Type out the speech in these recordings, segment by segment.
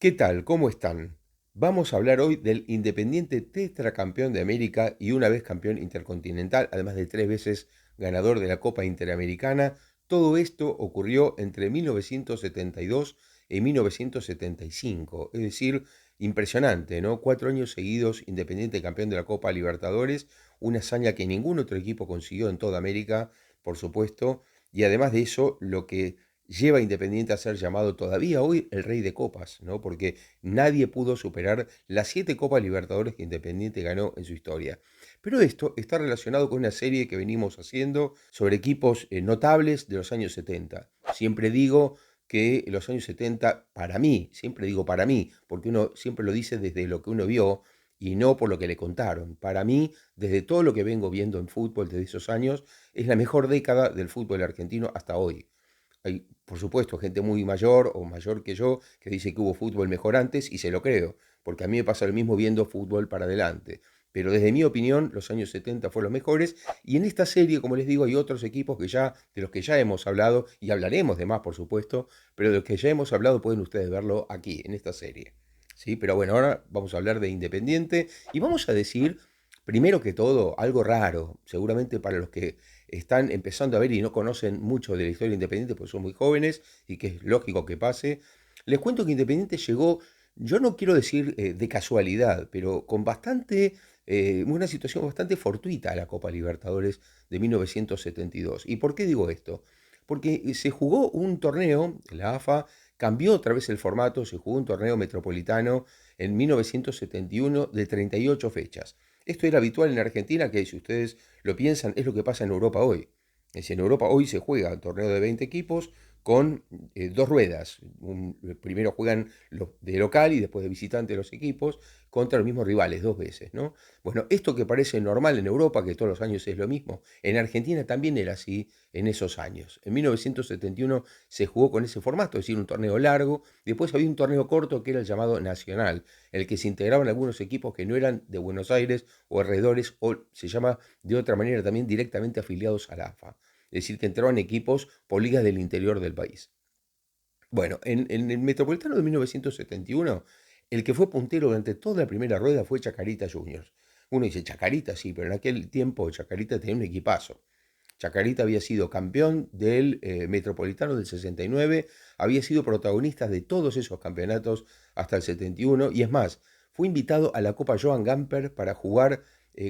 ¿Qué tal? ¿Cómo están? Vamos a hablar hoy del Independiente tetracampeón de América y una vez campeón intercontinental, además de 3 veces ganador de la Copa Interamericana. Todo esto ocurrió entre 1972 y 1975, es decir, impresionante, ¿no? 4 años seguidos Independiente campeón de la Copa Libertadores, una hazaña que ningún otro equipo consiguió en toda América, por supuesto, y además de eso, lo que lleva a Independiente a ser llamado todavía hoy el Rey de Copas, ¿no? Porque nadie pudo superar las 7 Copas Libertadores que Independiente ganó en su historia. Pero esto está relacionado con una serie que venimos haciendo sobre equipos notables de los años 70. Siempre digo que los años 70, para mí, siempre digo para mí, porque uno siempre lo dice desde lo que uno vio y no por lo que le contaron. Para mí, desde todo lo que vengo viendo en fútbol desde esos años, es la mejor década del fútbol argentino hasta hoy. Hay, por supuesto, gente muy mayor o mayor que yo que dice que hubo fútbol mejor antes y se lo creo, porque a mí me pasa lo mismo viendo fútbol para adelante. Pero desde mi opinión, los años 70 fueron los mejores y en esta serie, como les digo, hay otros equipos que ya, de los que ya hemos hablado y hablaremos de más, por supuesto, pero de los que ya hemos hablado pueden ustedes verlo aquí, en esta serie. ¿Sí? Pero bueno, ahora vamos a hablar de Independiente y vamos a decir, primero que todo, algo raro, seguramente para los que están empezando a ver y no conocen mucho de la historia de Independiente porque son muy jóvenes y que es lógico que pase. Les cuento que Independiente llegó, yo no quiero decir de casualidad, pero con una situación bastante fortuita a la Copa Libertadores de 1972. ¿Y por qué digo esto? Porque se jugó un torneo, la AFA cambió otra vez el formato, se jugó un torneo metropolitano en 1971 de 38 fechas. Esto era habitual en Argentina, que si ustedes lo piensan, es lo que pasa en Europa hoy. Es decir, en Europa hoy se juega un torneo de 20 equipos con 2 ruedas. Primero juegan de local y después de visitante los equipos contra los mismos rivales 2 veces, ¿no? Bueno, esto que parece normal en Europa, que todos los años es lo mismo, en Argentina también era así en esos años. En 1971 se jugó con ese formato, es decir, un torneo largo. Después había un torneo corto que era el llamado Nacional, en el que se integraban algunos equipos que no eran de Buenos Aires o alrededores, o se llama de otra manera también directamente afiliados a la AFA. Es decir, que entraban equipos por ligas del interior del país. Bueno, en el Metropolitano de 1971, el que fue puntero durante toda la primera rueda fue Chacarita Juniors. Uno dice, Chacarita, sí, pero en aquel tiempo Chacarita tenía un equipazo. Chacarita había sido campeón del Metropolitano del 69, había sido protagonista de todos esos campeonatos hasta el 71, y es más, fue invitado a la Copa Joan Gamper para jugar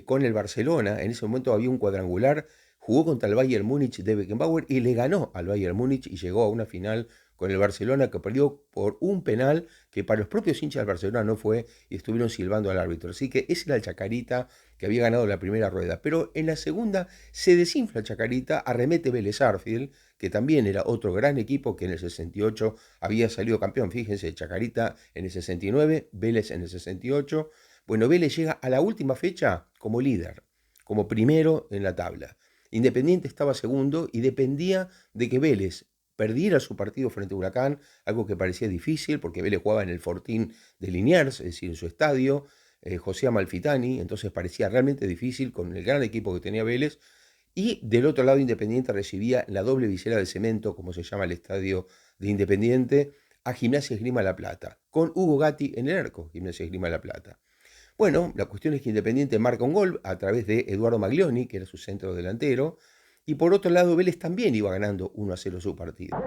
con el Barcelona. En ese momento había un cuadrangular, jugó contra el Bayern Múnich de Beckenbauer y le ganó al Bayern Múnich y llegó a una final con el Barcelona que perdió por un penal que para los propios hinchas del Barcelona no fue y estuvieron silbando al árbitro. Así que ese era el Chacarita que había ganado la primera rueda. Pero en la segunda se desinfla Chacarita, arremete Vélez Arfield, que también era otro gran equipo que en el 68 había salido campeón. Fíjense, Chacarita en el 69, Vélez en el 68. Bueno, Vélez llega a la última fecha como líder, como primero en la tabla. Independiente estaba segundo y dependía de que Vélez perdiera su partido frente a Huracán, algo que parecía difícil porque Vélez jugaba en el Fortín de Liniers, es decir, en su estadio, José Amalfitani, entonces parecía realmente difícil con el gran equipo que tenía Vélez. Y del otro lado, Independiente recibía la doble visera de cemento, como se llama el estadio de Independiente, a Gimnasia Esgrima La Plata, con Hugo Gatti en el arco, Gimnasia Esgrima La Plata. Bueno, la cuestión es que Independiente marca un gol a través de Eduardo Maglioni, que era su centro delantero, y por otro lado Vélez también iba ganando 1-0 su partido.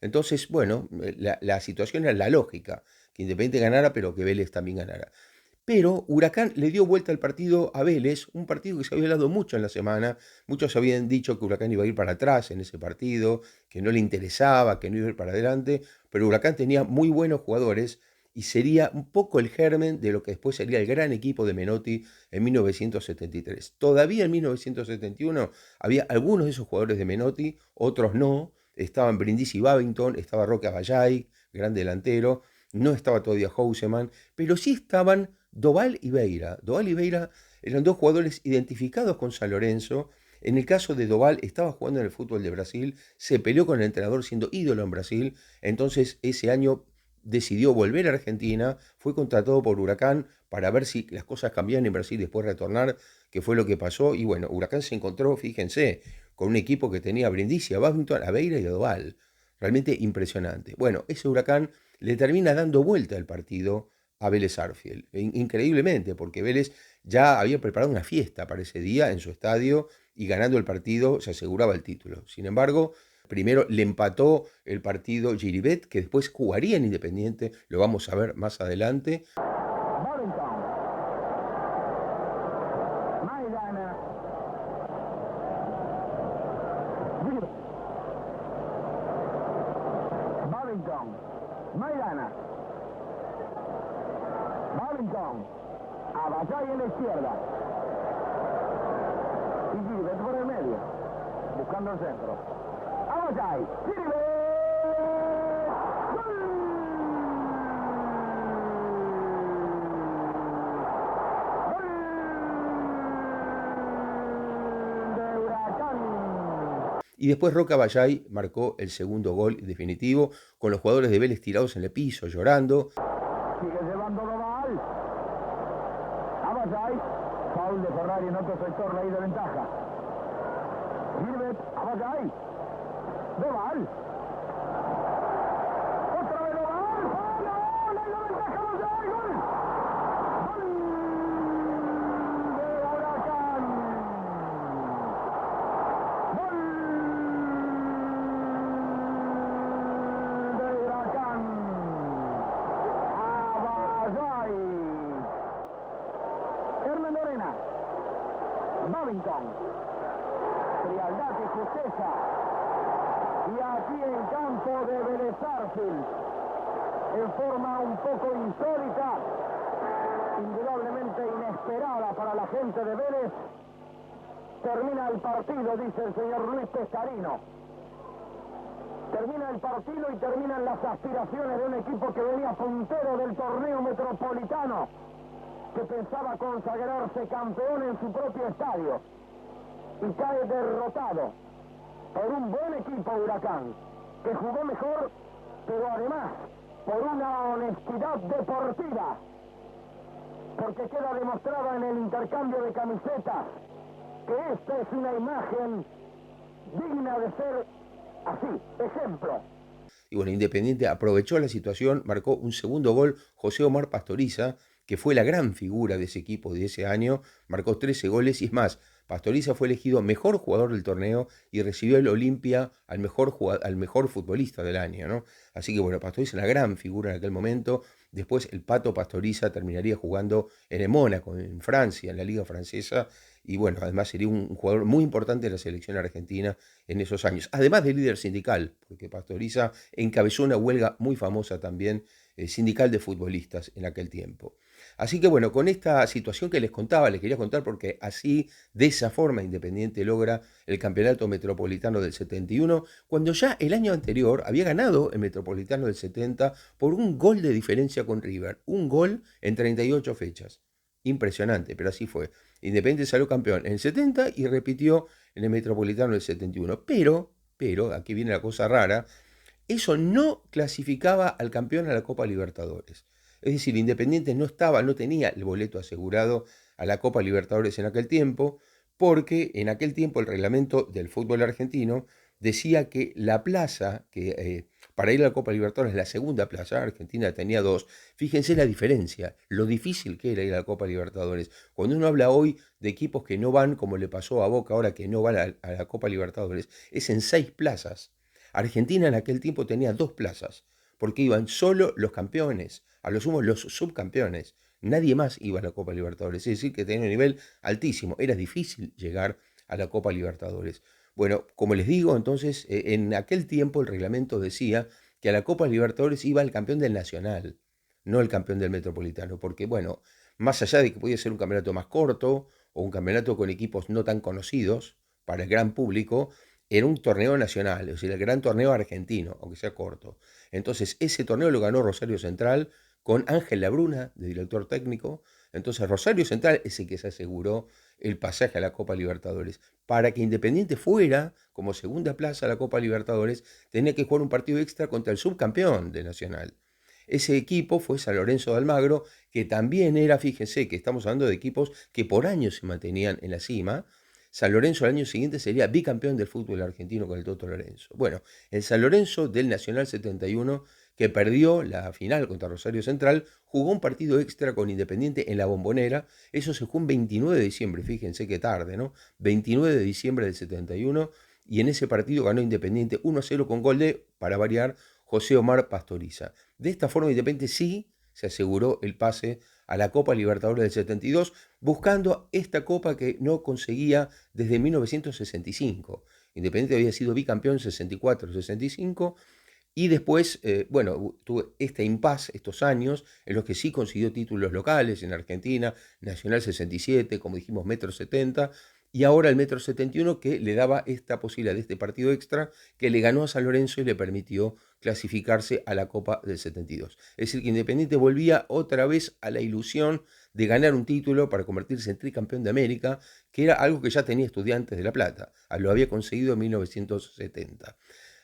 Entonces, bueno, la situación era la lógica, que Independiente ganara, pero que Vélez también ganara. Pero Huracán le dio vuelta al partido a Vélez, un partido que se había hablado mucho en la semana. Muchos habían dicho que Huracán iba a ir para atrás en ese partido, que no le interesaba, que no iba a ir para adelante, pero Huracán tenía muy buenos jugadores y sería un poco el germen de lo que después sería el gran equipo de Menotti en 1973. Todavía en 1971 había algunos de esos jugadores de Menotti, otros no. Estaban Brindisi y Babington, estaba Roque Aballay, gran delantero, no estaba todavía Houseman, pero sí estaban Doval y Beira. Doval y Beira eran dos jugadores identificados con San Lorenzo. En el caso de Doval, estaba jugando en el fútbol de Brasil, se peleó con el entrenador siendo ídolo en Brasil, entonces ese año decidió volver a Argentina, fue contratado por Huracán para ver si las cosas cambiaban en Brasil y después retornar, que fue lo que pasó. Y bueno, Huracán se encontró, fíjense, con un equipo que tenía a Brindisi, a Babington, a Beira y a Doval. Realmente impresionante. Bueno, ese Huracán le termina dando vuelta el partido a Vélez Sarsfield. Increíblemente, porque Vélez ya había preparado una fiesta para ese día en su estadio y ganando el partido se aseguraba el título. Sin embargo, primero le empató el partido Giribet, que después jugaría en Independiente, lo vamos a ver más adelante. Maidana. Babington. Abasay en la izquierda. Y Gilbert por el medio. Buscando el centro. Abasay. Gilbert. Y después Roca Bayay marcó el segundo gol definitivo, con los jugadores de Vélez tirados en el piso, llorando. Sigue llevando Doval. Abasay. Foul de Ferrari en otro sector, ley de ventaja. Gilbert, Abasay. Doval. Otra vez Doval. ¡Oh, no! Ley de ventaja, Abasay. ¡Gol! ¡Gol de Huracán! ¡Gol! Babington, frialdad y justeza, y aquí en campo de Vélez Sarsfield, en forma un poco insólita, indudablemente inesperada para la gente de Vélez, termina el partido, dice el señor Luis Pescarino. Termina el partido y terminan las aspiraciones de un equipo que venía puntero del torneo metropolitano, que pensaba consagrarse campeón en su propio estadio, y cae derrotado por un buen equipo Huracán, que jugó mejor, pero además por una honestidad deportiva, porque queda demostrada en el intercambio de camisetas que esta es una imagen digna de ser así, ejemplo. Y bueno, Independiente aprovechó la situación, marcó un segundo gol José Omar Pastoriza, que fue la gran figura de ese equipo de ese año, marcó 13 goles y es más, Pastoriza fue elegido mejor jugador del torneo y recibió el Olimpia al mejor futbolista del año, ¿no? Así que bueno, Pastoriza la gran figura en aquel momento. Después el Pato Pastoriza terminaría jugando en el Mónaco, en Francia, en la Liga Francesa, y bueno, además sería un jugador muy importante de la selección argentina en esos años, además de líder sindical, porque Pastoriza encabezó una huelga muy famosa también, sindical de futbolistas en aquel tiempo. Así que bueno, con esta situación que les contaba, les quería contar porque así, de esa forma, Independiente logra el campeonato metropolitano del 71, cuando ya el año anterior había ganado el metropolitano del 70 por un gol de diferencia con River, un gol en 38 fechas. Impresionante, pero así fue. Independiente salió campeón en el 70 y repitió en el metropolitano del 71. Pero, aquí viene la cosa rara, eso no clasificaba al campeón a la Copa Libertadores. Es decir, Independiente no tenía el boleto asegurado a la Copa Libertadores en aquel tiempo, porque en aquel tiempo el reglamento del fútbol argentino decía que la plaza, para ir a la Copa Libertadores, la segunda plaza, Argentina tenía dos. Fíjense la diferencia, lo difícil que era ir a la Copa Libertadores. Cuando uno habla hoy de equipos que no van, como le pasó a Boca ahora que no van a la Copa Libertadores, es en 6 plazas. Argentina en aquel tiempo tenía 2 plazas, porque iban solo los campeones, a lo sumo los subcampeones. Nadie más iba a la Copa Libertadores, es decir, que tenía un nivel altísimo. Era difícil llegar a la Copa Libertadores. Bueno, como les digo, entonces, en aquel tiempo el reglamento decía que a la Copa Libertadores iba el campeón del Nacional, no el campeón del Metropolitano, porque, bueno, más allá de que podía ser un campeonato más corto o un campeonato con equipos no tan conocidos para el gran público, era un torneo nacional, es decir, el gran torneo argentino, aunque sea corto. Entonces, ese torneo lo ganó Rosario Central con Ángel Labruna, de director técnico. Entonces, Rosario Central es el que se aseguró el pasaje a la Copa Libertadores. Para que Independiente fuera como segunda plaza a la Copa Libertadores, tenía que jugar un partido extra contra el subcampeón de Nacional. Ese equipo fue San Lorenzo de Almagro, que también era, fíjense que estamos hablando de equipos que por años se mantenían en la cima. San Lorenzo al año siguiente sería bicampeón del fútbol argentino con el Toto Lorenzo. Bueno, el San Lorenzo del Nacional 71, que perdió la final contra Rosario Central, jugó un partido extra con Independiente en la Bombonera. Eso se jugó un 29 de diciembre, fíjense qué tarde, ¿no? 29 de diciembre del 71, y en ese partido ganó Independiente 1-0 con gol de, para variar, José Omar Pastoriza. De esta forma, Independiente sí se aseguró el pase a la Copa Libertadores del 72, buscando esta copa que no conseguía desde 1965. Independiente había sido bicampeón 64-65 y después, bueno, tuvo este impasse, estos años, en los que sí consiguió títulos locales en Argentina, Nacional 67, como dijimos, Metro 70, y ahora el Metro 71 que le daba esta posibilidad de este partido extra que le ganó a San Lorenzo y le permitió clasificarse a la Copa del 72. Es decir, que Independiente volvía otra vez a la ilusión de ganar un título para convertirse en tricampeón de América, que era algo que ya tenía Estudiantes de La Plata, lo había conseguido en 1970.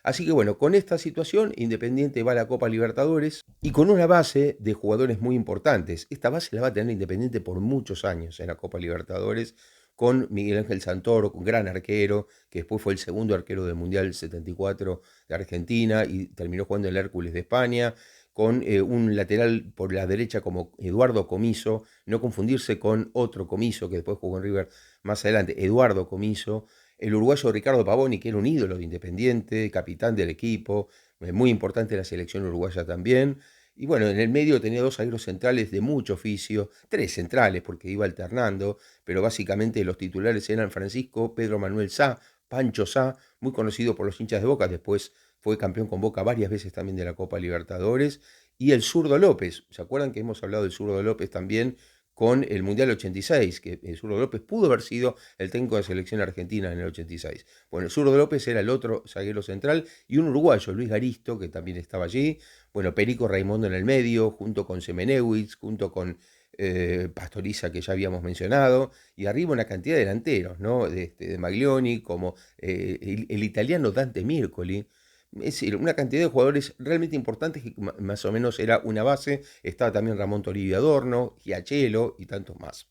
Así que bueno, con esta situación, Independiente va a la Copa Libertadores y con una base de jugadores muy importantes. Esta base la va a tener Independiente por muchos años en la Copa Libertadores, con Miguel Ángel Santoro, un gran arquero, que después fue el segundo arquero del Mundial 74 de Argentina y terminó jugando en el Hércules de España, con un lateral por la derecha como Eduardo Comiso, no confundirse con otro Comiso que después jugó en River más adelante, Eduardo Comiso, el uruguayo Ricardo Pavoni, que era un ídolo de Independiente, capitán del equipo, muy importante en la selección uruguaya también. Y bueno, en el medio tenía dos zagueros centrales de mucho oficio, tres centrales porque iba alternando, pero básicamente los titulares eran Francisco Pedro Manuel Sá, Pancho Sá, muy conocido por los hinchas de Boca, después fue campeón con Boca varias veces también de la Copa Libertadores, y el Zurdo López. ¿Se acuerdan que hemos hablado del Zurdo López también con el Mundial 86, que el Zurdo López pudo haber sido el técnico de la selección argentina en el 86? Bueno, el Zurdo López era el otro zaguero central y un uruguayo, Luis Garisto, que también estaba allí. Bueno, Perico Raimundo en el medio, junto con Semenewitz, junto con Pastoriza, que ya habíamos mencionado, y arriba una cantidad de delanteros, ¿no? De Maglioni, como el italiano Dante Mircoli. Es decir, una cantidad de jugadores realmente importantes que más o menos era una base. Estaba también Ramón Toribio Adorno, Giachelo y tantos más.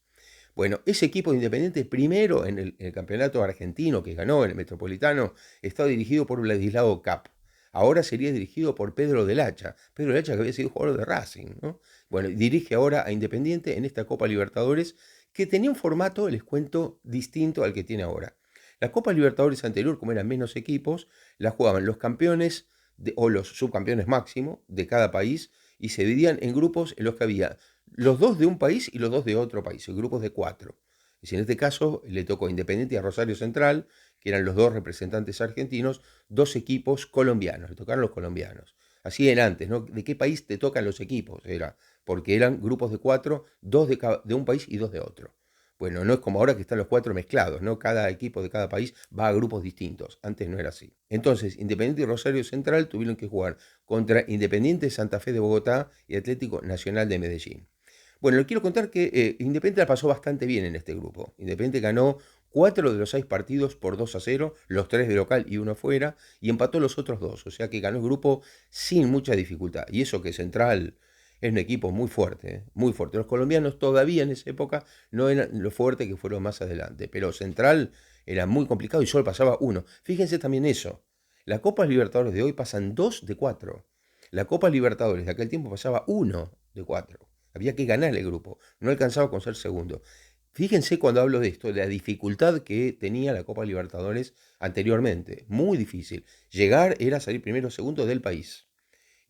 Bueno, ese equipo de Independiente, primero en el campeonato argentino que ganó en el Metropolitano, estaba dirigido por Vladislao Cap. Ahora sería dirigido por Pedro del Hacha. Pedro del Hacha que había sido jugador de Racing, ¿no? Bueno, dirige ahora a Independiente en esta Copa Libertadores que tenía un formato, les cuento, distinto al que tiene ahora. La Copa Libertadores anterior, como eran menos equipos, la jugaban los campeones o los subcampeones máximo de cada país y se dividían en grupos en los que había los dos de un país y los dos de otro país, grupos de cuatro. Y si en este caso le tocó Independiente a Rosario Central, que eran los dos representantes argentinos, dos equipos colombianos, le tocaron los colombianos. Así era antes, ¿no? ¿De qué país te tocan los equipos? Era porque eran grupos de cuatro, dos de un país y dos de otro. Bueno, no es como ahora que están los cuatro mezclados, ¿no? Cada equipo de cada país va a grupos distintos. Antes no era así. Entonces, Independiente y Rosario Central tuvieron que jugar contra Independiente Santa Fe de Bogotá y Atlético Nacional de Medellín. Bueno, le quiero contar que Independiente la pasó bastante bien en este grupo. Independiente ganó 4 de los 6 partidos por 2-0, los 3 de local y uno fuera, y empató los otros 2. O sea que ganó el grupo sin mucha dificultad. Y eso que Central es un equipo muy fuerte, ¿eh? Muy fuerte. Los colombianos todavía en esa época no eran lo fuerte que fueron más adelante, pero Central era muy complicado y solo pasaba uno. Fíjense también eso. La Copa Libertadores de hoy pasan 2 de 4. La Copa Libertadores de aquel tiempo pasaba 1 de 4. Había que ganar el grupo, no alcanzaba con ser segundo. Fíjense cuando hablo de esto, de la dificultad que tenía la Copa Libertadores anteriormente. Muy difícil. Llegar era salir primero o segundo del país.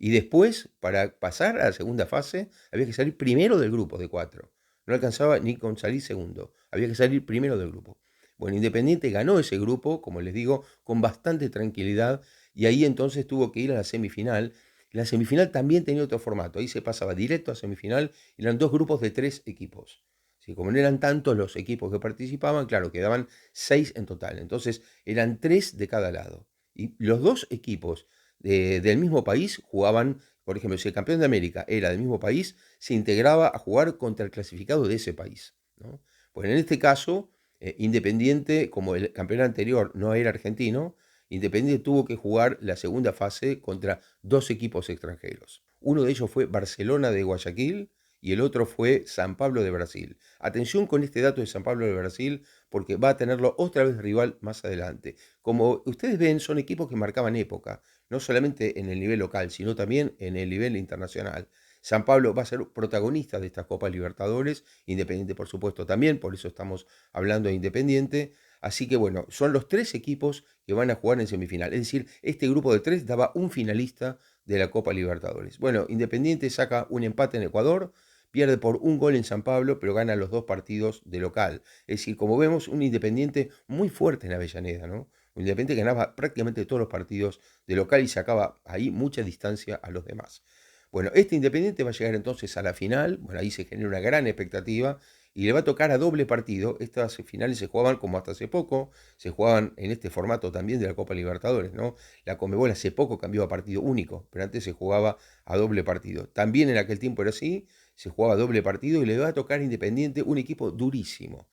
Y después, para pasar a la segunda fase, había que salir primero del grupo de cuatro. No alcanzaba ni con salir segundo. Había que salir primero del grupo. Bueno, Independiente ganó ese grupo, como les digo, con bastante tranquilidad. Y ahí entonces tuvo que ir a la semifinal. La semifinal también tenía otro formato. Ahí se pasaba directo a semifinal. Y eran dos grupos de 3 equipos. ¿sí? Como no eran tantos los equipos que participaban, claro, quedaban 6 en total. Entonces eran 3 de cada lado. Y los dos equipos del mismo país jugaban, por ejemplo, si el campeón de América era del mismo país, se integraba a jugar contra el clasificado de ese país, ¿no? Pues en este caso, Independiente, como el campeón anterior no era argentino, Independiente tuvo que jugar la segunda fase contra dos equipos extranjeros. Uno de ellos fue Barcelona de Guayaquil y el otro fue San Pablo de Brasil. Atención con este dato de San Pablo de Brasil porque va a tenerlo otra vez rival más adelante. Como ustedes ven, son equipos que marcaban época, no solamente en el nivel local, sino también en el nivel internacional. San Pablo va a ser protagonista de esta Copa Libertadores, Independiente por supuesto también, por eso estamos hablando de Independiente. Así que bueno, son los 3 equipos que van a jugar en semifinal. Es decir, este grupo de 3 daba un finalista de la Copa Libertadores. Bueno, Independiente saca un empate en Ecuador, pierde por un gol en San Pablo, pero gana los 2 partidos de local. Es decir, como vemos, un Independiente muy fuerte en Avellaneda, ¿no? Un Independiente que ganaba prácticamente todos los partidos de local y sacaba ahí mucha distancia a los demás. Bueno, este Independiente va a llegar entonces a la final, bueno, ahí se genera una gran expectativa y le va a tocar a doble partido. Estas finales se jugaban como hasta hace poco, se jugaban en este formato también de la Copa Libertadores, ¿no? La Conmebol hace poco cambió a partido único, pero antes se jugaba a doble partido. También en aquel tiempo era así, se jugaba a doble partido y le va a tocar a Independiente un equipo durísimo.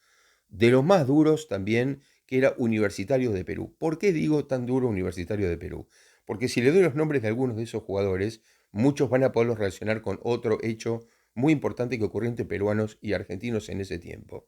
De los más duros también, que era Universitario de Perú. ¿Por qué digo tan duro Universitario de Perú? Porque si le doy los nombres de algunos de esos jugadores, muchos van a poderlos relacionar con otro hecho muy importante que ocurrió entre peruanos y argentinos en ese tiempo.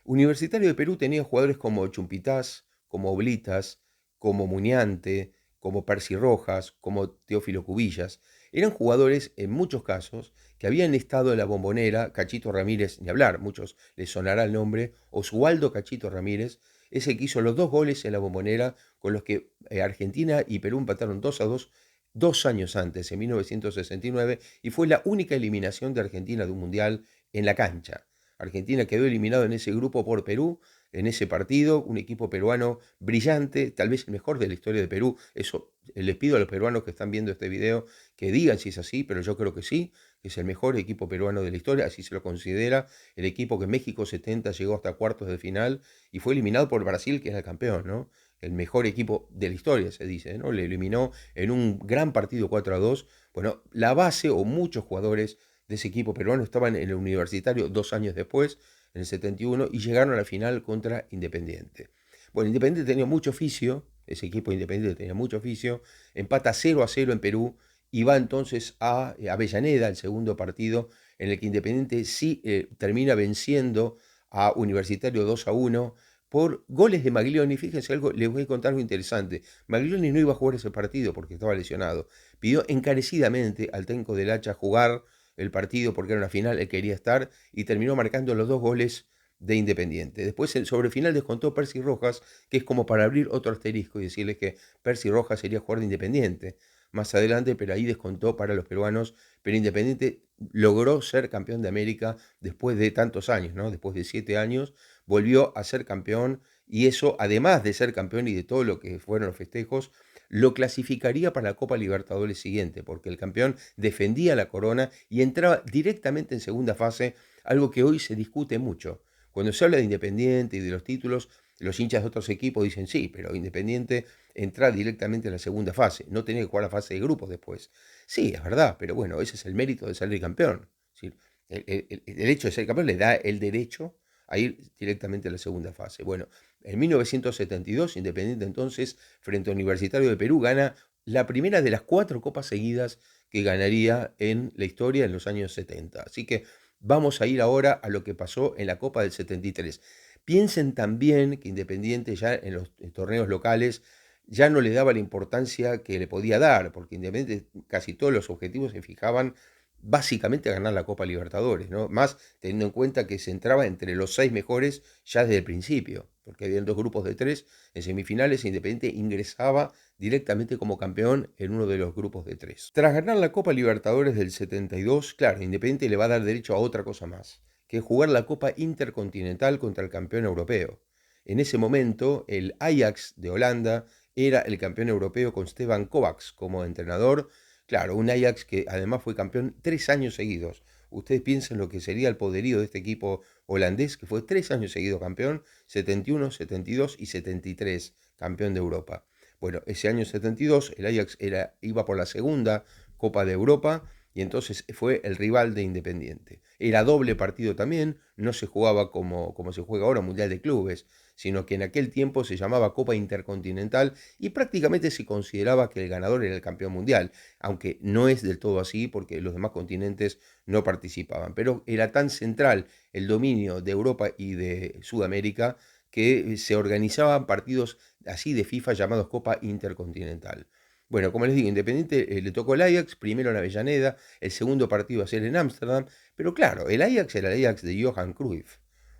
Universitario de Perú tenía jugadores como Chumpitaz, como Oblitas, como Muñante, como Percy Rojas, como Teófilo Cubillas. Eran jugadores, en muchos casos, que habían estado en la Bombonera. Cachito Ramírez, ni hablar, muchos les sonará el nombre, Oswaldo Cachito Ramírez, ese que hizo los 2 goles en la Bombonera, con los que Argentina y Perú empataron 2-2 2 años antes, en 1969, y fue la única eliminación de Argentina de un mundial en la cancha. Argentina quedó eliminado en ese grupo por Perú, en ese partido, un equipo peruano brillante, tal vez el mejor de la historia de Perú. Eso les pido a los peruanos que están viendo este video que digan si es así, pero yo creo que sí, que es el mejor equipo peruano de la historia, así se lo considera, el equipo que en México 70 llegó hasta cuartos de final y fue eliminado por Brasil, que era el campeón, ¿no? El mejor equipo de la historia, se dice, ¿no? Le eliminó en un gran partido 4-2. Bueno, la base o muchos jugadores de ese equipo peruano estaban en el Universitario 2 años después, en el 71, y llegaron a la final contra Independiente. Bueno, Independiente tenía mucho oficio, ese equipo Independiente tenía mucho oficio, empata 0-0 en Perú y va entonces a Avellaneda, el segundo partido, en el que Independiente sí termina venciendo a Universitario 2-1 por goles de Maglioni. Fíjense algo, les voy a contar algo interesante. Maglioni no iba a jugar ese partido porque estaba lesionado. Pidió encarecidamente al técnico del Hacha jugar el partido porque era una final, él quería estar y terminó marcando los 2 goles de Independiente. Después sobre el final descontó Percy Rojas, que es como para abrir otro asterisco y decirles que Percy Rojas sería jugador de Independiente más adelante, pero ahí descontó para los peruanos, pero Independiente logró ser campeón de América después de tantos años, ¿no? Después de 7 años, volvió a ser campeón y eso, además de ser campeón y de todo lo que fueron los festejos, lo clasificaría para la Copa Libertadores siguiente, porque el campeón defendía la corona y entraba directamente en segunda fase, algo que hoy se discute mucho. Cuando se habla de Independiente y de los títulos, los hinchas de otros equipos dicen sí, pero Independiente entra directamente en la segunda fase, no tenía que jugar la fase de grupos después. Sí, es verdad, pero bueno, ese es el mérito de salir campeón. Es decir, el hecho de ser campeón le da el derecho a ir directamente a la segunda fase. Bueno, en 1972, Independiente entonces, frente a Universitario de Perú, gana la primera de las 4 copas seguidas que ganaría en la historia en los años 70. Así que vamos a ir ahora a lo que pasó en la Copa del 73. Piensen también que Independiente ya en los torneos locales ya no le daba la importancia que le podía dar, porque Independiente casi todos los objetivos se fijaban básicamente a ganar la Copa Libertadores, ¿no? Más teniendo en cuenta que se entraba entre los 6 mejores ya desde el principio, porque habían 2 grupos de 3 en semifinales, Independiente ingresaba directamente como campeón en uno de los grupos de 3. Tras ganar la Copa Libertadores del 72, claro, Independiente le va a dar derecho a otra cosa más, que es jugar la Copa Intercontinental contra el campeón europeo. En ese momento, el Ajax de Holanda era el campeón europeo con Stefan Kovacs como entrenador. Claro, un Ajax que además fue campeón 3 años seguidos. ustedes piensen lo que sería el poderío de este equipo holandés, que fue 3 años seguidos campeón, 71, 72 y 73 campeón de Europa. Bueno, ese año 72 el Ajax iba por la segunda Copa de Europa y entonces fue el rival de Independiente. Era doble partido también, no se jugaba como se juega ahora, Mundial de Clubes, sino que en aquel tiempo se llamaba Copa Intercontinental y prácticamente se consideraba que el ganador era el campeón mundial, aunque no es del todo así porque los demás continentes no participaban. Pero era tan central el dominio de Europa y de Sudamérica que se organizaban partidos así de FIFA llamados Copa Intercontinental. Bueno, como les digo, Independiente le tocó el Ajax, primero en Avellaneda, el segundo partido a ser en Ámsterdam, pero claro, el Ajax era el Ajax de Johan Cruyff,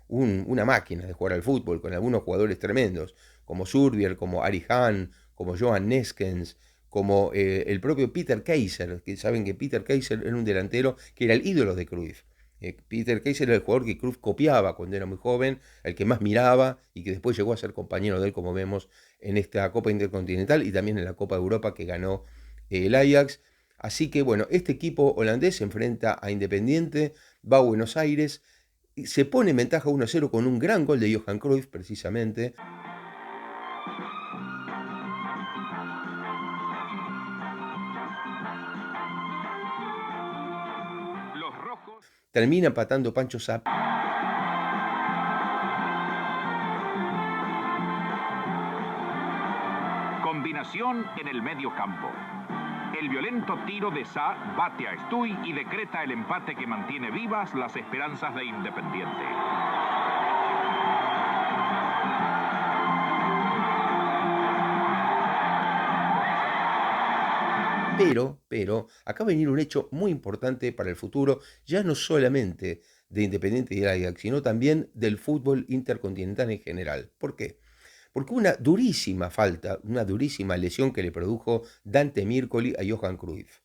una máquina de jugar al fútbol, con algunos jugadores tremendos, como Zurbier, como Ari Hahn, como Johan Neskens, como el propio Peter Kaiser, que saben que Peter Kaiser era un delantero que era el ídolo de Cruyff. Peter Kaiser era el jugador que Cruyff copiaba cuando era muy joven, el que más miraba y que después llegó a ser compañero de él, como vemos en esta Copa Intercontinental y también en la Copa de Europa que ganó el Ajax. Así que bueno, este equipo holandés se enfrenta a Independiente, va a Buenos Aires, y se pone en ventaja 1-0 con un gran gol de Johan Cruyff precisamente. Los rojos Termina empatando Pancho Sap. combinación en el medio campo. El violento tiro de Sá bate a Stuy y decreta el empate que mantiene vivas las esperanzas de Independiente. Pero, acá va a venir un hecho muy importante para el futuro, ya no solamente de Independiente y del Ajax, sino también del fútbol intercontinental en general. ¿Por qué? Porque una durísima falta, una durísima lesión que le produjo Dante Mircoli a Johan Cruyff.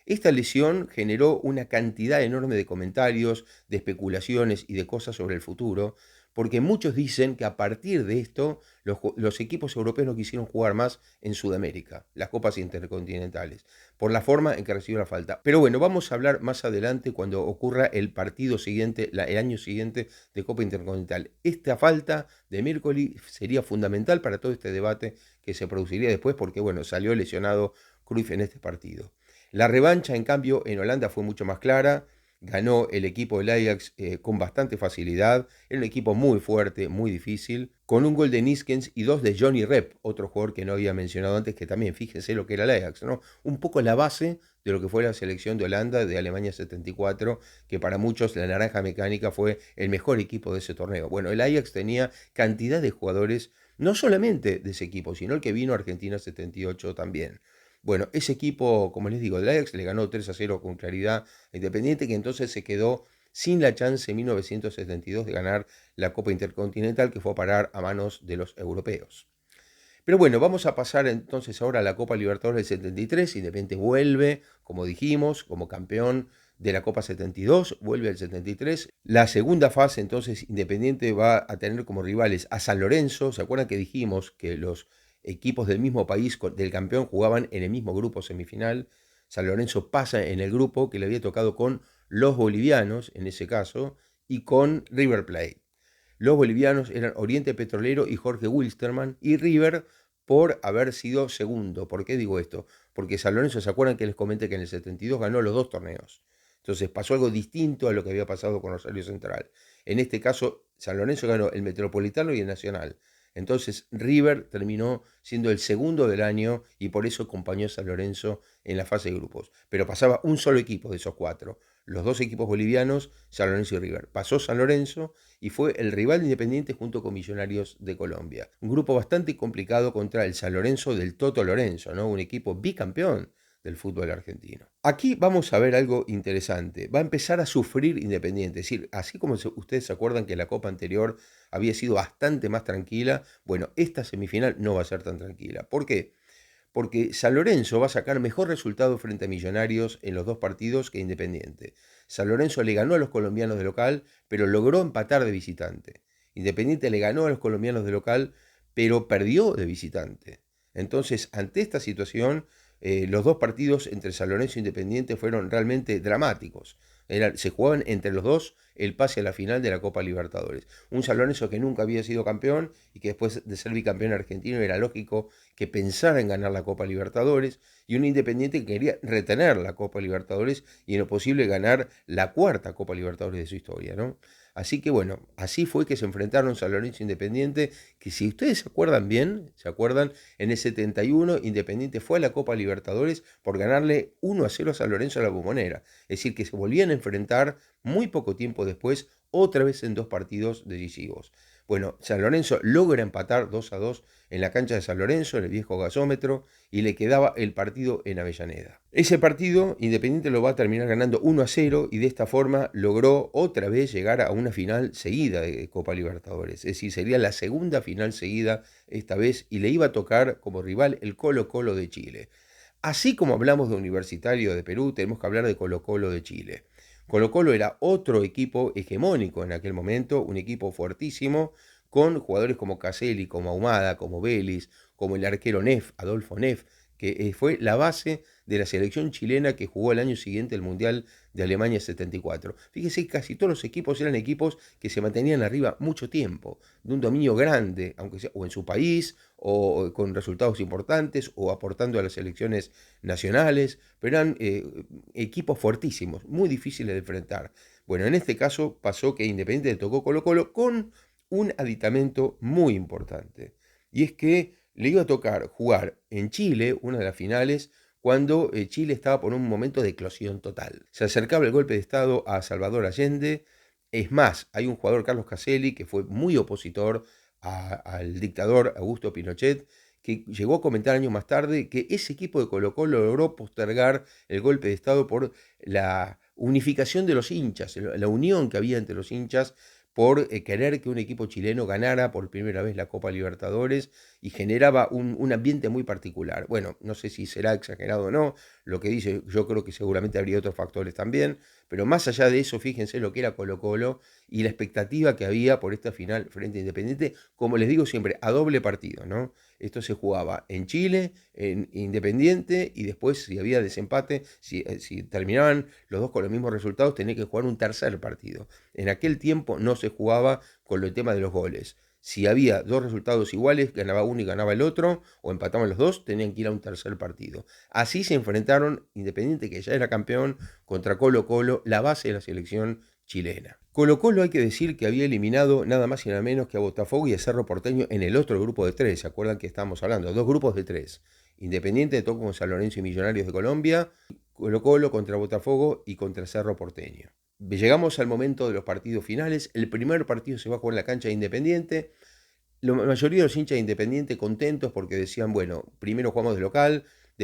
Esta lesión generó una cantidad enorme de comentarios, de especulaciones y de cosas sobre el futuro, porque muchos dicen que a partir de esto los equipos europeos no quisieron jugar más en Sudamérica, las copas intercontinentales, por la forma en que recibió la falta. Pero bueno, vamos a hablar más adelante cuando ocurra el partido siguiente, el año siguiente de Copa Intercontinental. Esta falta de Mircoli sería fundamental para todo este debate que se produciría después, porque bueno, salió lesionado Cruyff en este partido. La revancha, en cambio, en Holanda fue mucho más clara. Ganó el equipo del Ajax con bastante facilidad. Era un equipo muy fuerte, muy difícil. Con un gol de Niskens y 2 de Johnny Rep, otro jugador que no había mencionado antes, que también fíjense lo que era el Ajax, ¿no? Un poco la base de lo que fue la selección de Holanda de Alemania 74, que para muchos la Naranja Mecánica fue el mejor equipo de ese torneo. Bueno, el Ajax tenía cantidad de jugadores, no solamente de ese equipo, sino el que vino a Argentina 78 también. Bueno, ese equipo, como les digo, del Ajax le ganó 3-0 con claridad a Independiente, que entonces se quedó sin la chance en 1972 de ganar la Copa Intercontinental, que fue a parar a manos de los europeos. Pero bueno, vamos a pasar entonces ahora a la Copa Libertadores del 73. Independiente vuelve, como dijimos, como campeón de la Copa 72, vuelve al 73. La segunda fase, entonces, Independiente va a tener como rivales a San Lorenzo. ¿Se acuerdan que dijimos que los equipos del mismo país del campeón jugaban en el mismo grupo semifinal? San Lorenzo pasa en el grupo que le había tocado con los bolivianos, en ese caso, y con River Plate. Los bolivianos eran Oriente Petrolero y Jorge Wilstermann, y River por haber sido segundo. ¿Por qué digo esto? Porque San Lorenzo, ¿se acuerdan que les comenté que en el 72 ganó los dos torneos? Entonces pasó algo distinto a lo que había pasado con Rosario Central. En este caso, San Lorenzo ganó el Metropolitano y el Nacional. Entonces River terminó siendo el segundo del año y por eso acompañó a San Lorenzo en la fase de grupos. Pero pasaba un solo equipo de esos cuatro. Los dos equipos bolivianos, San Lorenzo y River. Pasó San Lorenzo y fue el rival de Independiente junto con Millonarios de Colombia. Un grupo bastante complicado contra el San Lorenzo del Toto Lorenzo, ¿no? Un equipo bicampeón del fútbol argentino. Aquí vamos a ver algo interesante. Va a empezar a sufrir Independiente. Es decir, así como ustedes se acuerdan que la Copa anterior había sido bastante más tranquila, bueno, esta semifinal no va a ser tan tranquila. ¿Por qué? Porque San Lorenzo va a sacar mejor resultado frente a Millonarios en los dos partidos que Independiente. San Lorenzo le ganó a los colombianos de local, pero logró empatar de visitante. Independiente le ganó a los colombianos de local, pero perdió de visitante. Entonces, ante esta situación, los dos partidos entre San Lorenzo e Independiente fueron realmente dramáticos. Se jugaban entre los dos el pase a la final de la Copa Libertadores. Un San Lorenzo que nunca había sido campeón y que después de ser bicampeón argentino era lógico que pensara en ganar la Copa Libertadores, y un Independiente que quería retener la Copa Libertadores y en lo posible ganar la cuarta Copa Libertadores de su historia, ¿no? Así que bueno, así fue que se enfrentaron San Lorenzo e Independiente, que si ustedes se acuerdan bien, se acuerdan, en el 71 Independiente fue a la Copa Libertadores por ganarle 1-0 a San Lorenzo a la Bombonera. Es decir, que se volvían a enfrentar muy poco tiempo después, otra vez en dos partidos decisivos. Bueno, San Lorenzo logra empatar 2-2 en la cancha de San Lorenzo, en el viejo gasómetro, y le quedaba el partido en Avellaneda. Ese partido, Independiente lo va a terminar ganando 1-0 y de esta forma logró otra vez llegar a una final seguida de Copa Libertadores. Es decir, sería la segunda final seguida esta vez y le iba a tocar como rival el Colo-Colo de Chile. Así como hablamos de Universitario de Perú, tenemos que hablar de Colo-Colo de Chile. Colo-Colo era otro equipo hegemónico en aquel momento, un equipo fuertísimo, con jugadores como Caselli, como Ahumada, como Vélez, como el arquero Neff, Adolfo Neff, que fue la base de la selección chilena que jugó el año siguiente el Mundial de Alemania 74. Fíjese que casi todos los equipos eran equipos que se mantenían arriba mucho tiempo, de un dominio grande, aunque sea o en su país, o con resultados importantes, o aportando a las selecciones nacionales, pero eran equipos fuertísimos, muy difíciles de enfrentar. Bueno, en este caso pasó que Independiente le tocó Colo-Colo con un aditamento muy importante, y es que le iba a tocar jugar en Chile, una de las finales, cuando Chile estaba por un momento de eclosión total. Se acercaba el golpe de Estado a Salvador Allende. Es más, hay un jugador, Carlos Caselli, que fue muy opositor al dictador Augusto Pinochet, que llegó a comentar años más tarde que ese equipo de Colo-Colo logró postergar el golpe de Estado por la unificación de los hinchas, la unión que había entre los hinchas, por querer que un equipo chileno ganara por primera vez la Copa Libertadores, y generaba un ambiente muy particular. Bueno, no sé si será exagerado o no lo que dice, yo creo que seguramente habría otros factores también, pero más allá de eso, fíjense lo que era Colo-Colo y la expectativa que había por esta final frente a Independiente, como les digo siempre, a doble partido, ¿no? Esto se jugaba en Chile, en Independiente, y después, si había desempate, si terminaban los dos con los mismos resultados, tenía que jugar un tercer partido. En aquel tiempo no se jugaba con el tema de los goles. Si había dos resultados iguales, ganaba uno y ganaba el otro, o empataban los dos, tenían que ir a un tercer partido. Así se enfrentaron Independiente, que ya era campeón, contra Colo-Colo, la base de la selección chilena. Colo-Colo, hay que decir que había eliminado nada más y nada menos que a Botafogo y a Cerro Porteño en el otro grupo de tres. ¿Se acuerdan que estábamos hablando? Dos grupos de tres. Independiente tocó con San Lorenzo y Millonarios de Colombia, Colo-Colo contra Botafogo y contra Cerro Porteño. Llegamos al momento de los partidos finales. El primer partido se va a jugar en la cancha de Independiente. La mayoría de los hinchas de Independiente contentos porque decían, bueno, primero jugamos de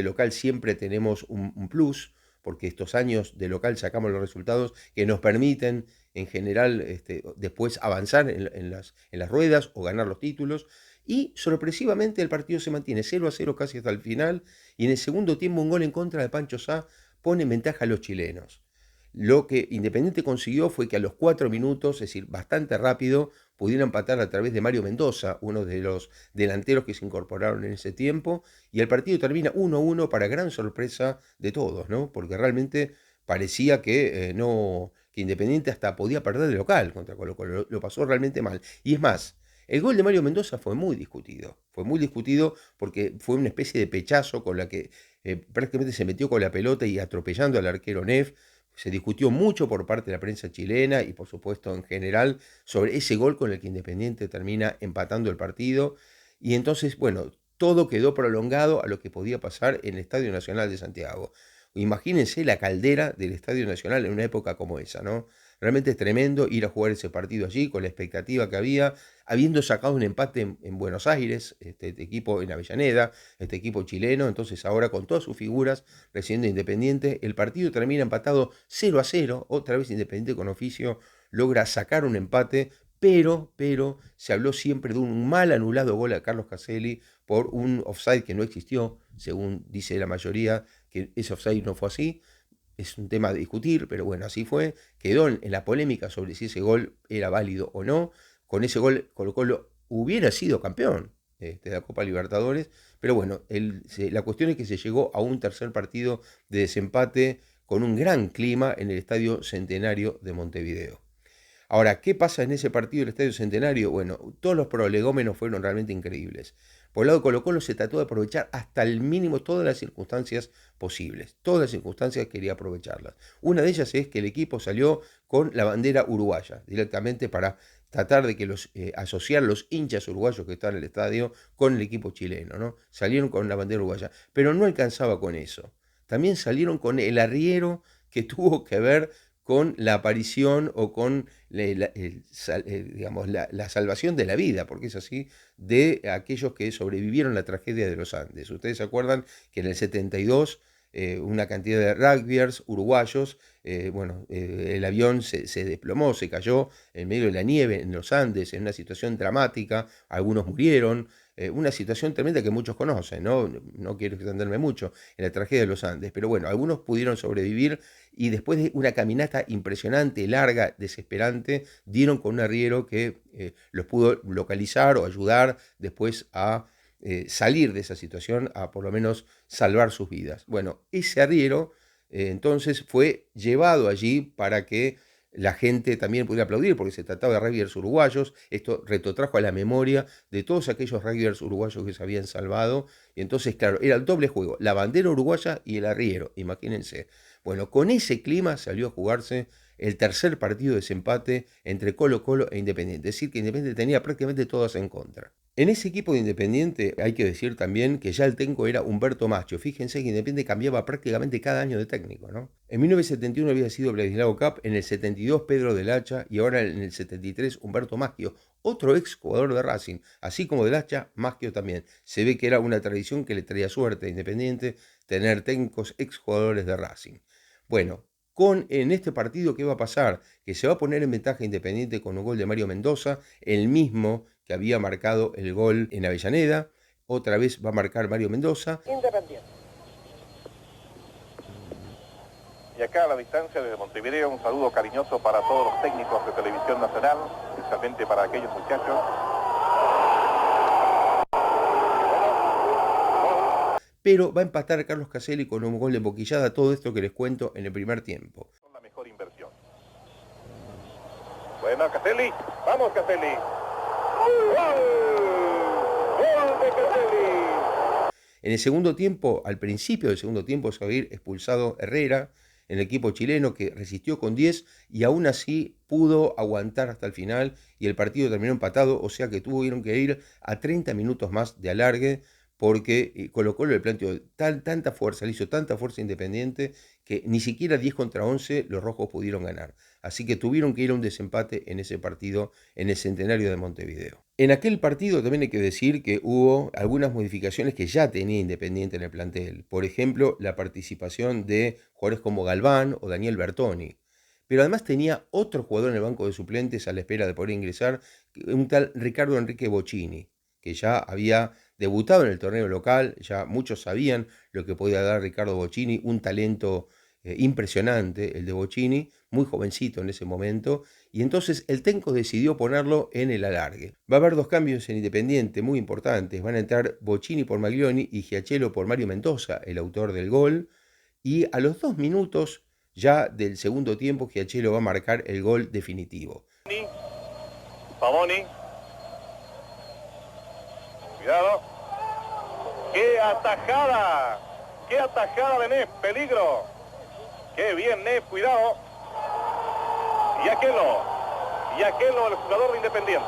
local siempre tenemos un plus, porque estos años de local sacamos los resultados que nos permiten en general después avanzar en las ruedas o ganar los títulos. Y sorpresivamente el partido se mantiene 0-0 casi hasta el final, y en el segundo tiempo un gol en contra de Pancho Sá pone en ventaja a los chilenos. Lo que Independiente consiguió fue que a los 4 minutos, es decir, bastante rápido, pudieron empatar a través de Mario Mendoza, uno de los delanteros que se incorporaron en ese tiempo, y el partido termina 1-1 para gran sorpresa de todos, ¿no? Porque realmente parecía que que Independiente hasta podía perder de local contra Colo-Colo, lo pasó realmente mal. Y es más, el gol de Mario Mendoza fue muy discutido porque fue una especie de pechazo con la que prácticamente se metió con la pelota y atropellando al arquero Neff. Se discutió mucho por parte de la prensa chilena y por supuesto en general sobre ese gol con el que Independiente termina empatando el partido. Y entonces, bueno, todo quedó prolongado a lo que podía pasar en el Estadio Nacional de Santiago. Imagínense la caldera del Estadio Nacional en una época como esa, ¿no? Realmente es tremendo ir a jugar ese partido allí con la expectativa que había, habiendo sacado un empate en Buenos Aires, este equipo en Avellaneda, este equipo chileno. Entonces ahora con todas sus figuras, recién de Independiente, el partido termina empatado 0-0, otra vez Independiente con oficio logra sacar un empate, pero se habló siempre de un mal anulado gol a Carlos Caselli por un offside que no existió, según dice la mayoría, que ese offside no fue así. Es un tema de discutir, pero bueno, así fue. Quedó en la polémica sobre si ese gol era válido o no. Con ese gol Colo-Colo hubiera sido campeón de la Copa Libertadores, pero bueno, la cuestión es que se llegó a un tercer partido de desempate con un gran clima en el Estadio Centenario de Montevideo. Ahora, ¿qué pasa en ese partido del Estadio Centenario? Bueno, todos los prolegómenos fueron realmente increíbles. Por el lado de Colo-Colo se trató de aprovechar hasta el mínimo todas las circunstancias posibles. Todas las circunstancias quería aprovecharlas. Una de ellas es que el equipo salió con la bandera uruguaya, directamente para tratar de que asociar los hinchas uruguayos que estaban en el estadio con el equipo chileno, ¿no? Salieron con la bandera uruguaya, pero no alcanzaba con eso. También salieron con el arriero que tuvo que ver con la aparición o con digamos, la salvación de la vida, porque es así, de aquellos que sobrevivieron la tragedia de los Andes. Ustedes se acuerdan que en el 72 una cantidad de rugbyers uruguayos, el avión se desplomó, se cayó en medio de la nieve en los Andes, en una situación dramática, algunos murieron, una situación tremenda que muchos conocen, no quiero extenderme mucho en la tragedia de los Andes, pero bueno, algunos pudieron sobrevivir y después de una caminata impresionante, larga, desesperante, dieron con un arriero que los pudo localizar o ayudar después a salir de esa situación, a por lo menos salvar sus vidas. Bueno, ese arriero entonces fue llevado allí para que la gente también pudiera aplaudir, porque se trataba de rugbyers uruguayos. Esto retrotrajo a la memoria de todos aquellos rugbyers uruguayos que se habían salvado. Y entonces, claro, era el doble juego, la bandera uruguaya y el arriero, imagínense. Bueno, con ese clima salió a jugarse el tercer partido de desempate entre Colo-Colo e Independiente. Es decir, que Independiente tenía prácticamente todas en contra. En ese equipo de Independiente hay que decir también que ya el técnico era Humberto Macho. Fíjense que Independiente cambiaba prácticamente cada año de técnico, ¿no? En 1971 había sido Vladislao Cap, en el 72 Pedro del Hacha y ahora en el 73 Humberto Maschio, otro ex jugador de Racing, así como del Hacha, Maschio también. Se ve que era una tradición que le traía suerte a Independiente tener técnicos ex jugadores de Racing. Bueno, en este partido, ¿qué va a pasar? Que se va a poner en ventaja Independiente con un gol de Mario Mendoza, el mismo que había marcado el gol en Avellaneda. Otra vez va a marcar Mario Mendoza. Independiente. Y acá a la distancia desde Montevideo, un saludo cariñoso para todos los técnicos de Televisión Nacional, especialmente para aquellos muchachos. Pero va a empatar Carlos Caselli con un gol de Boquillada, todo esto que les cuento en el primer tiempo. Son la mejor inversión. Bueno, Caselli, vamos Caselli. ¡Gol! ¡Gol de Caselli! En el segundo tiempo, al principio del segundo tiempo, se va a ir expulsado Herrera en el equipo chileno, que resistió con 10 y aún así pudo aguantar hasta el final y el partido terminó empatado, o sea que tuvieron que ir a 30 minutos más de alargue, porque Colo-Colo le planteó tanta fuerza, le hizo tanta fuerza Independiente, que ni siquiera 10 contra 11 los rojos pudieron ganar. Así que tuvieron que ir a un desempate en ese partido en el Centenario de Montevideo. En aquel partido también hay que decir que hubo algunas modificaciones que ya tenía Independiente en el plantel. Por ejemplo, la participación de jugadores como Galván o Daniel Bertoni. Pero además tenía otro jugador en el banco de suplentes a la espera de poder ingresar, un tal Ricardo Enrique Bocchini, que ya había debutado en el torneo local, ya muchos sabían lo que podía dar Ricardo Bocchini, un talento impresionante el de Bocchini, muy jovencito en ese momento, y entonces el técnico decidió ponerlo en el alargue. Va a haber dos cambios en Independiente muy importantes, van a entrar Bocchini por Maglioni y Giachelo por Mario Mendoza, el autor del gol, y a los 2 minutos ya del segundo tiempo Giachelo va a marcar el gol definitivo. Pavoni. Cuidado. ¡Qué atajada! ¡Qué atajada de Neff! ¡Peligro! ¡Qué bien Neff! ¡Cuidado! Y Aquelo, el jugador de Independiente.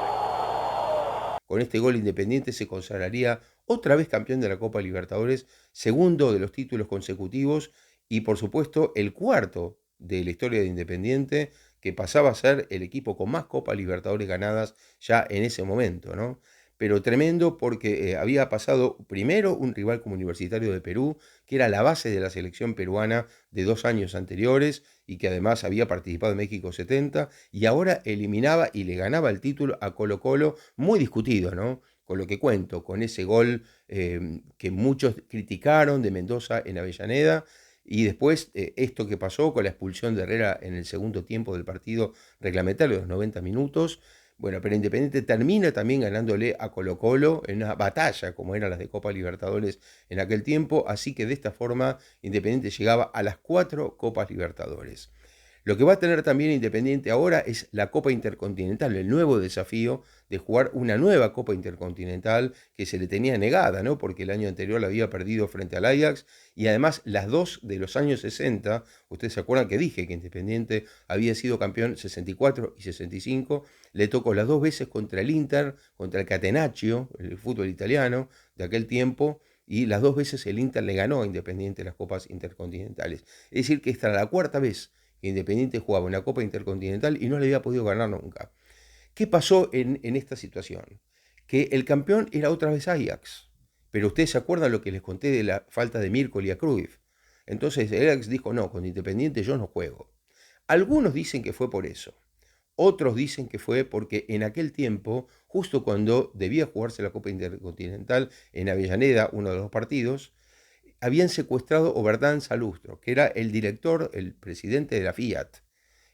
Con este gol Independiente se consagraría otra vez campeón de la Copa Libertadores, segundo de los títulos consecutivos y por supuesto el cuarto de la historia de Independiente, que pasaba a ser el equipo con más Copa Libertadores ganadas ya en ese momento, ¿no? Pero tremendo porque había pasado primero un rival como Universitario de Perú, que era la base de la selección peruana de 2 años anteriores y que además había participado en México 70, y ahora eliminaba y le ganaba el título a Colo-Colo, muy discutido, ¿no? Con lo que cuento, con ese gol que muchos criticaron de Mendoza en Avellaneda, y después esto que pasó con la expulsión de Herrera en el segundo tiempo del partido reglamentario de los 90 minutos, Bueno, pero Independiente termina también ganándole a Colo-Colo en una batalla, como eran las de Copa Libertadores en aquel tiempo, así que de esta forma Independiente llegaba a las 4 Copas Libertadores. Lo que va a tener también Independiente ahora es la Copa Intercontinental, el nuevo desafío de jugar una nueva Copa Intercontinental que se le tenía negada, ¿no? Porque el año anterior la había perdido frente al Ajax y además las dos de los años 60, ustedes se acuerdan que dije que Independiente había sido campeón 64 y 65, le tocó las dos veces contra el Inter, contra el Catenaccio, el fútbol italiano de aquel tiempo, y las dos veces el Inter le ganó a Independiente las Copas Intercontinentales. Es decir, que esta era la cuarta vez que Independiente jugaba una Copa Intercontinental y no le había podido ganar nunca. ¿Qué pasó en esta situación? Que el campeón era otra vez Ajax, pero ustedes se acuerdan lo que les conté de la falta de Mirko y a Cruyff. Entonces el Ajax dijo, no, con Independiente yo no juego. Algunos dicen que fue por eso. Otros dicen que fue porque en aquel tiempo, justo cuando debía jugarse la Copa Intercontinental en Avellaneda, uno de los partidos, habían secuestrado a Oberdan Salustro, que era el director, el presidente de la Fiat.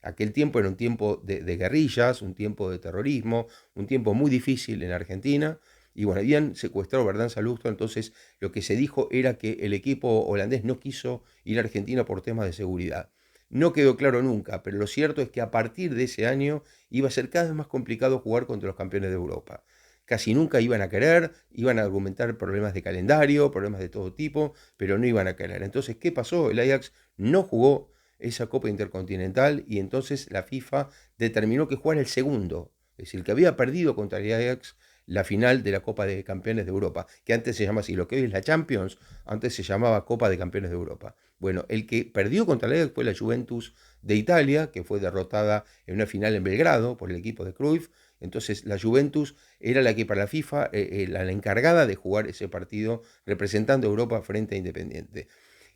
Aquel tiempo era un tiempo de guerrillas, un tiempo de terrorismo, un tiempo muy difícil en Argentina. Y bueno, habían secuestrado a Oberdan Salustro, entonces lo que se dijo era que el equipo holandés no quiso ir a Argentina por temas de seguridad. No quedó claro nunca, pero lo cierto es que a partir de ese año iba a ser cada vez más complicado jugar contra los campeones de Europa. Casi nunca iban a querer, iban a argumentar problemas de calendario, problemas de todo tipo, pero no iban a querer. Entonces, ¿qué pasó? El Ajax no jugó esa Copa Intercontinental y entonces la FIFA determinó que jugara el segundo, es decir, que había perdido contra el Ajax la final de la Copa de Campeones de Europa, que antes se llama así, lo que hoy es la Champions, antes se llamaba Copa de Campeones de Europa. Bueno, el que perdió contra el Ajax fue la Juventus de Italia, que fue derrotada en una final en Belgrado por el equipo de Cruyff. Entonces la Juventus era la que para la FIFA, la encargada de jugar ese partido representando a Europa frente a Independiente.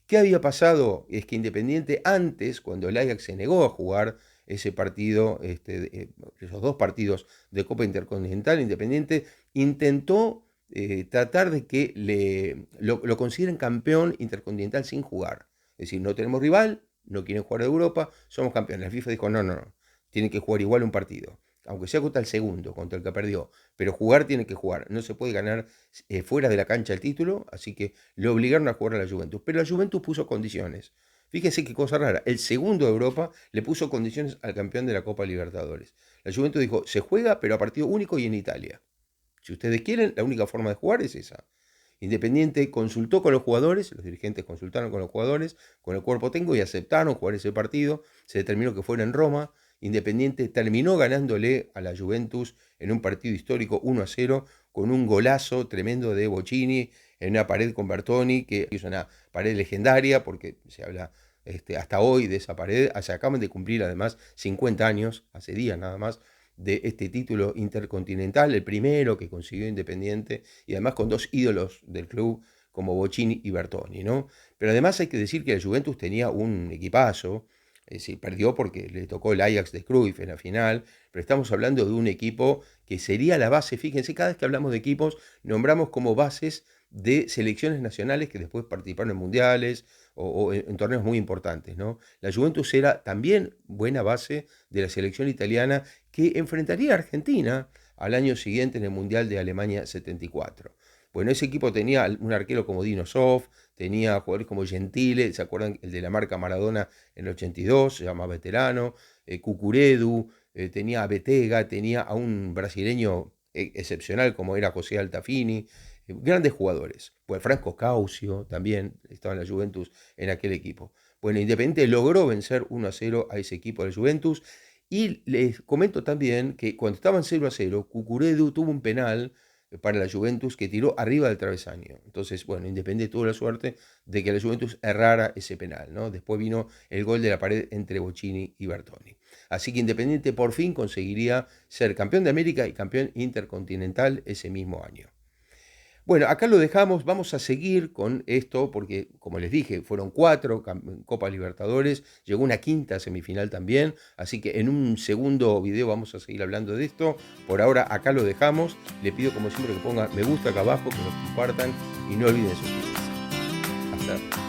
¿Qué había pasado? Es que Independiente antes, cuando el Ajax se negó a jugar ese partido, esos dos partidos de Copa Intercontinental, Independiente intentó tratar de que lo consideren campeón intercontinental sin jugar. Es decir, no tenemos rival, no quieren jugar a Europa, somos campeones. La FIFA dijo, no, tienen que jugar igual un partido, aunque sea contra el segundo, contra el que perdió, pero jugar tiene que jugar, no se puede ganar fuera de la cancha el título, así que le obligaron a jugar a la Juventus, pero la Juventus puso condiciones. Fíjense qué cosa rara, el segundo de Europa le puso condiciones al campeón de la Copa Libertadores. La Juventus dijo, se juega pero a partido único y en Italia. Si ustedes quieren, la única forma de jugar es esa. Independiente consultó con los jugadores, los dirigentes consultaron con los jugadores, con el cuerpo técnico y aceptaron jugar ese partido. Se determinó que fuera en Roma. Independiente terminó ganándole a la Juventus en un partido histórico 1-0 con un golazo tremendo de Bochini en una pared con Bertoni, que es una pared legendaria porque se habla hasta hoy de esa pared. Se acaban de cumplir además 50 años, hace días nada más, de este título intercontinental, el primero que consiguió Independiente, y además con dos ídolos del club como Bochini y Bertoni, ¿no? Pero además hay que decir que la Juventus tenía un equipazo. Es decir, perdió porque le tocó el Ajax de Cruyff en la final, pero estamos hablando de un equipo que sería la base. Fíjense, cada vez que hablamos de equipos, nombramos como bases de selecciones nacionales que después participaron en mundiales o en torneos muy importantes, ¿no? La Juventus era también buena base de la selección italiana que enfrentaría a Argentina al año siguiente en el Mundial de Alemania 74. Bueno, ese equipo tenía un arquero como Dino Zoff, tenía jugadores como Gentile, ¿se acuerdan? El de la marca Maradona en el 82, se llama veterano, Cucuredu, tenía a Betega, tenía a un brasileño excepcional como era José Altafini, grandes jugadores. Pues Franco Caucio también estaba en la Juventus en aquel equipo. Bueno, Independiente logró vencer 1-0 a ese equipo de la Juventus y les comento también que cuando estaban 0-0, Cucuredu tuvo un penal para la Juventus que tiró arriba del travesaño. Entonces, bueno, Independiente tuvo la suerte de que la Juventus errara ese penal, ¿no? Después vino el gol de la pared entre Bochini y Bertoni. Así que Independiente por fin conseguiría ser campeón de América y campeón intercontinental ese mismo año. Bueno, acá lo dejamos, vamos a seguir con esto porque, como les dije, fueron 4 Copas Libertadores, llegó una quinta semifinal también, así que en un segundo video vamos a seguir hablando de esto. Por ahora acá lo dejamos, le pido como siempre que pongan me gusta acá abajo, que nos compartan y no olviden suscribirse. Hasta luego.